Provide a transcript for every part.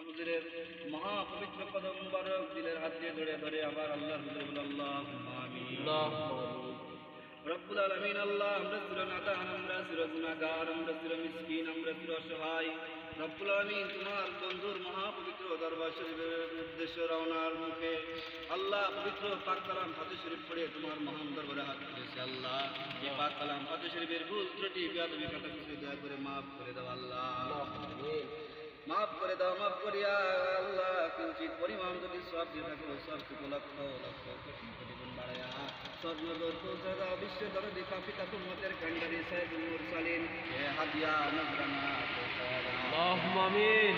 হুজুরের মহাপবিত্র কদম মুবারক দিলের হাত দিয়ে ধরে ধরে আবার আল্লাহর হুজুর বলে আল্লাহুম্মা আমিন। রব্বুল আলামিন আল্লাহ, আমরা চির নাদান, আমরা চির গুনাহগার, আমরা চির মিসকিন, আমরা চির অসহায়। রব্বুল আলামিন তোমার বন্ধুর মহাপবিত্র দরবার শরীফের উদ্দেশ্যে রওনার মুখে আল্লাহ পবিত্র পাক কালাম হাদিস শরীফ পড়ে তোমার মহান দরবারে হাত তুলেছে। আল্লাহ, এই পাক কালাম হাদিস শরীফের ভুল ত্রুটি বেয়াদবি কথা কিছু দয়া করে মাফ করে দাও আল্লাহ, মাফ করে দাও, মাফ করিয়া আল্লাহ কিঞ্চিত পরিমাণ যদি সব দিয়ে থাকো সব থেকে লক্ষ লক্ষ কোটি গুণ বাড়াইয়া সব নজর পৌঁছে দাও। বিশ্ব দরদি কাফিতা উম্মতের কান্ডারি সাইয়্যিদুল মুরসালিন এ হাদিয়া নজরানা পৌঁছায়া দাও, আল্লাহুম্মা আমিন।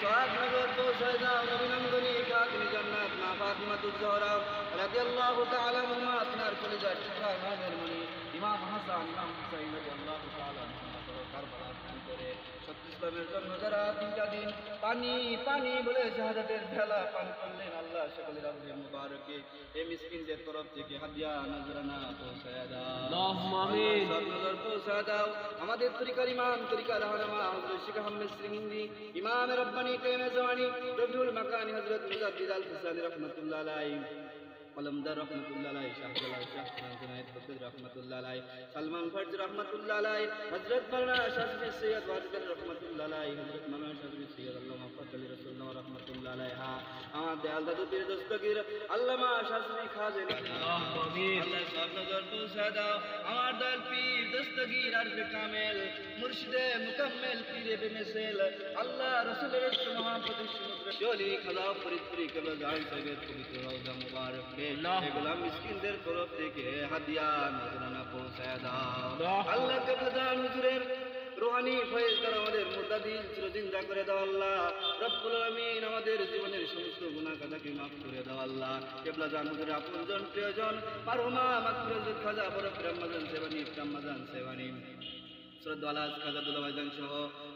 সব নজর পৌঁছায়া দাও। নবী নন্দনী কাকিনী জান্নাত মা ফাতিমাতুজ জহরা রাদিয়াল্লাহু তাআলা আনহা, আপনার কলিজার টুকরা নামের মনি ইমাম হাসান ইমাম হুসাইন রাদিয়াল্লাহু তাআলা আনহুমা কারবালার ভিতরে সত্য ইসলামের জন্য যারা তিনটা দিন পানি পানি বলে শাহাদাতের ভেলা পান করলেন, আল্লাহ সকলের রহে মুবারকে এই মিসকিনদের তরফ থেকে হাদিয়া নজরানা পৌঁছায়া দাও, আল্লাহুম্মা আমিন। সব নজর পৌঁছায়া দাও। আমাদের তরিকার ইমাম তরিকা রাহনামা হযরত শেখ আহমেদ সিরিন্দি ইমাম রব্বানি কায়েমে জামানি রবিউল মাকানি হযরত মুজাদ্দিদ আল হুসাইনি রাহমাতুল্লাহ আলাইহি, কলমদার রহমতুল্লাহ আলাইহি, শাহজালাল শাহ জুনায়েদ বদর রহমতুল্লাহ আলাইহি, সালমান ফারজি রহমতুল্লাহ আলাইহি, হযরত মাওলানা শাফি সৈয়দ ওয়াজিদ রহমতুল্লাহ আলাইহি, হযরত মাওলানা শাফি সৈয়দ আল্লামা ফজল রাসূলুল্লাহ রহমতুল্লাহ আলাইহা, আমাদের আলদাদু পীর দস্তগীর আল্লামা শাফি খাজেন আল্লাহুম্মা আমিন। আল্লাহ সব নজর পৌঁছা দাও। আমার দয়াল পীর দস্তগীর আরফে কামেল মুর্শিদে মুকাম্মেল পীরে বেমেসেল আল্লাহ রাসূলের মহাপতি সমুদ্র শলি খাজা ফরিদপুরি কেবলা জান সাহেবের পবিত্র রওজা মুবারক এগুলা মিসকিনদের তরফ থেকে হাদিয়া নজরানা পৌঁছায়া দাও। আল্লাহ কেবলা জান হুজুরের রুহানি ফয়েজ দ্বারা আমাদের মুর্দাদিন চিরজিন্দা করে দাও আল্লাহ। রব্বুল আলামিন আমাদের জীবনের সমস্ত গুনাহ কাদাকে মাফ করে দাও আল্লাহ। কেবলা জান হুজুরের আপনজন প্রিয়জন মারহুমা মাকফুরুল খাজা বরফ রহমাজান সেবানি রহমাজান সেবানি শ্রদ্ধালাজ খাজা দুলাভাইজান সহ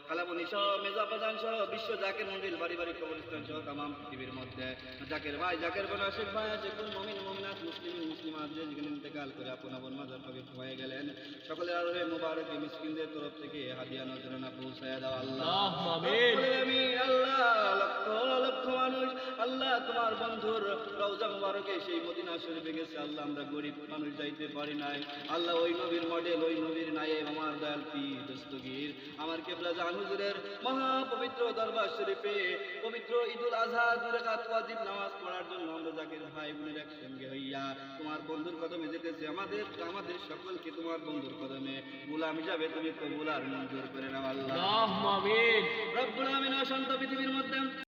খালামণি সহ মেজাবাজান সহ বিশ্ব জাকের মন্দির বাড়ি বাড়ি কবরস্থান সহ তামাম পৃথিবীর মধ্যে জাকের ভাই জাকের বোন আশেক ভাই আশেক মুমিন মুমিনাত মুসলিম মুসলিমাত যে যেখানে ইন্তেকাল করে আপন আপন মাজার পাকে হয়ে গেলেন, সকলের আরবে মুবারক মিসকিনদের তরফ থেকে হাদিয়া নজরানা পৌঁছায়া দাও আল্লাহ। আল্লাহুম্মা আমিন। আমিন। আল্লাহ লক্ষ লক্ষ মানুষ আল্লাহ তোমার বন্ধুর রওজা মুবারকে সেই মদিনা শরীফে গেছে আল্লাহ, আমরা গরিব মানুষ যাইতে পারি নাই আল্লাহ। ওই নবীর মডেল ওই নবীর নায়েব আমার দয়াল পীর দস্তগীর আমার কেবলা জান হুজুরের মহা পবিত্র দরবার শরীফে পবিত্র ঈদুল আজহা 2 রাকাত ওয়াজিব নামাজ পড়ার জন্য আমরা জাকির ভাই বোনের একসঙ্গে হইয়া তোমার বন্ধুর কদমে যেতেছি। আমাদের সকলকে তোমার বন্ধুর কদমে গোলাম হিসাবে তুমি কবুল আর মঞ্জুর করে নাও আল্লাহ। আল্লাহুম্মা আমিন। রব্বুল আমিন অশান্ত পৃথিবীর মধ্যে